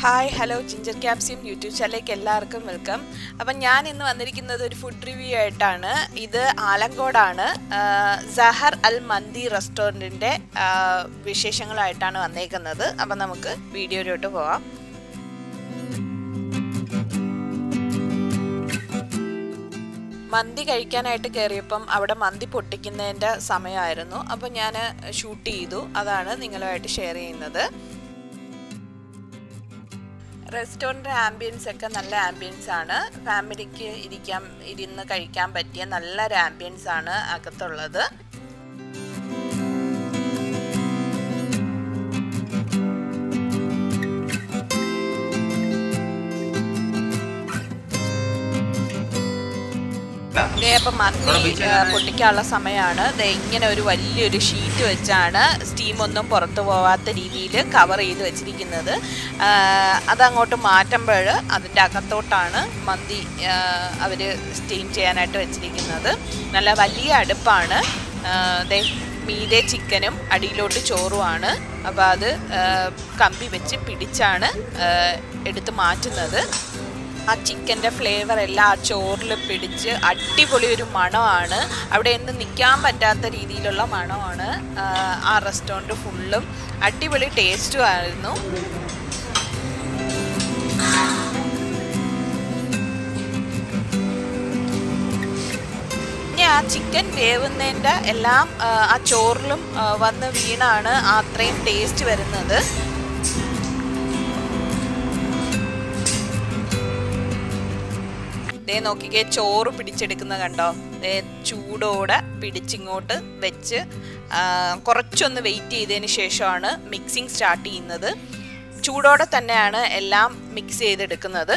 Hi hello ginger ക്യാപ്സ്യൂം YouTube ചാനലിലേക്ക് എല്ലാവർക്കും welcome. അപ്പം ഞാൻ ഇന്ന് വന്നിരിക്കുന്നത് ഒരു ഫുഡ് റിവ്യൂ ആയിട്ടാണ്. ഇത് ആലങ്കോടാണ്, സഹർ അൽ മന്തി റെസ്റ്റോറൻറ്റിൻ്റെ വിശേഷങ്ങളായിട്ടാണ് വന്നേക്കുന്നത്. അപ്പം നമുക്ക് വീഡിയോയിലോട്ട് പോവാം. മന്തി കഴിക്കാനായിട്ട് കയറിയപ്പം അവിടെ മന്തി പൊട്ടിക്കുന്നതിൻ്റെ സമയമായിരുന്നു. അപ്പം ഞാൻ ഷൂട്ട് ചെയ്തു, അതാണ് നിങ്ങളുമായിട്ട് ഷെയർ ചെയ്യുന്നത്. റെസ്റ്റോറൻറ്റ് ആംബിയൻസ് ഒക്കെ നല്ല ആംബിയൻസ് ആണ്. ഫാമിലിക്ക് ഇരുന്ന് കഴിക്കാൻ പറ്റിയ നല്ലൊരു ആംബിയൻസ് ആണ് അകത്തുള്ളത്. അപ്പം മന്തി പൊട്ടിക്കാനുള്ള സമയമാണ്. ഇങ്ങനെ ഒരു വലിയൊരു ഷീറ്റ് വെച്ചാണ് സ്റ്റീമൊന്നും പുറത്തു പോവാത്ത രീതിയിൽ കവർ ചെയ്ത് വെച്ചിരിക്കുന്നത്. അതങ്ങോട്ട് മാറ്റുമ്പോൾ അതിൻ്റെ അകത്തോട്ടാണ് മന്തി അവർ സ്റ്റീം ചെയ്യാനായിട്ട് വെച്ചിരിക്കുന്നത്. നല്ല വലിയ അടുപ്പാണ്. മീതെ ചിക്കനും അടിയിലോട്ട് ചോറുമാണ്. അപ്പോൾ അത് കമ്പി വെച്ച് പിടിച്ചാണ് എടുത്ത് മാറ്റുന്നത്. ആ ചിക്കൻ്റെ ഫ്ലേവർ എല്ലാം ആ ചോറിൽ പിടിച്ച് അടിപൊളി ഒരു മണമാണ്. അവിടെ നിന്ന് നിൽക്കാൻ പറ്റാത്ത രീതിയിലുള്ള മണമാണ്. ആ റെസ്റ്റോറൻറ്റ് ഫുള്ളും അടിപൊളി ടേസ്റ്റും ആയിരുന്നു. പിന്നെ ആ ചിക്കൻ വേവുന്നതിൻ്റെ എല്ലാം ആ ചോറിലും വന്ന് വീണാണ് അത്രയും ടേസ്റ്റ് വരുന്നത്. നോക്കിക്കേ, ചോറ് പിടിച്ചെടുക്കുന്ന കണ്ടോ. ചൂടോടെ പിടിച്ചിങ്ങോട്ട് വെച്ച് കുറച്ചൊന്ന് വെയിറ്റ് ചെയ്തതിന് ശേഷമാണ് മിക്സിങ് സ്റ്റാർട്ട് ചെയ്യുന്നത്. ചൂടോടെ തന്നെയാണ് എല്ലാം മിക്സ് ചെയ്തെടുക്കുന്നത്.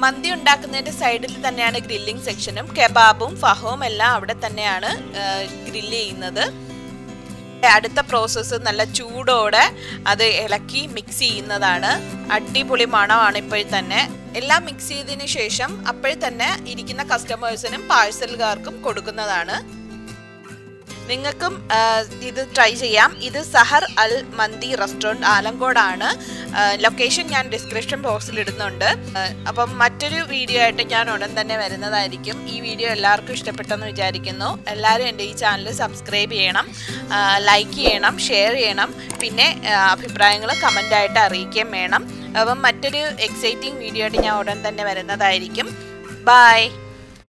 മന്തി ഉണ്ടാക്കുന്നതിൻ്റെ സൈഡിൽ തന്നെയാണ് ഗ്രില്ലിംഗ് സെക്ഷനും. കെബാബും ഫഹവും എല്ലാം അവിടെ തന്നെയാണ് ഗ്രില്ല് ചെയ്യുന്നത്. അടുത്ത പ്രോസസ്സ് നല്ല ചൂടോടെ അത് ഇളക്കി മിക്സ് ചെയ്യുന്നതാണ്. അടിപൊളി മണമാണ് ഇപ്പോഴും തന്നെ. എല്ലാം മിക്സ് ചെയ്തതിന് ശേഷം അപ്പോഴും തന്നെ ഇരിക്കുന്ന കസ്റ്റമേഴ്സിനും പാഴ്സലുകാർക്കും കൊടുക്കുന്നതാണ്. നിങ്ങൾക്കും ഇത് ട്രൈ ചെയ്യാം. ഇത് സഹർ അൽ മന്തി റെസ്റ്റോറൻറ്റ് ആലങ്കോടാണ്. ലൊക്കേഷൻ ഞാൻ ഡിസ്ക്രിപ്ഷൻ ബോക്സിൽ ഇടുന്നുണ്ട്. അപ്പം മറ്റൊരു വീഡിയോ ആയിട്ട് ഞാൻ ഉടൻ തന്നെ വരുന്നതായിരിക്കും. ഈ വീഡിയോ എല്ലാവർക്കും ഇഷ്ടപ്പെട്ടെന്ന് വിചാരിക്കുന്നു. എല്ലാവരും എൻ്റെ ഈ ചാനൽ സബ്സ്ക്രൈബ് ചെയ്യണം, ലൈക്ക് ചെയ്യണം, ഷെയർ ചെയ്യണം. പിന്നെ അഭിപ്രായങ്ങൾ കമൻ്റായിട്ട് അറിയിക്കുകയും വേണം. അപ്പം മറ്റൊരു എക്സൈറ്റിംഗ് വീഡിയോ ആയിട്ട് ഞാൻ ഉടൻ തന്നെ വരുന്നതായിരിക്കും. ബൈ.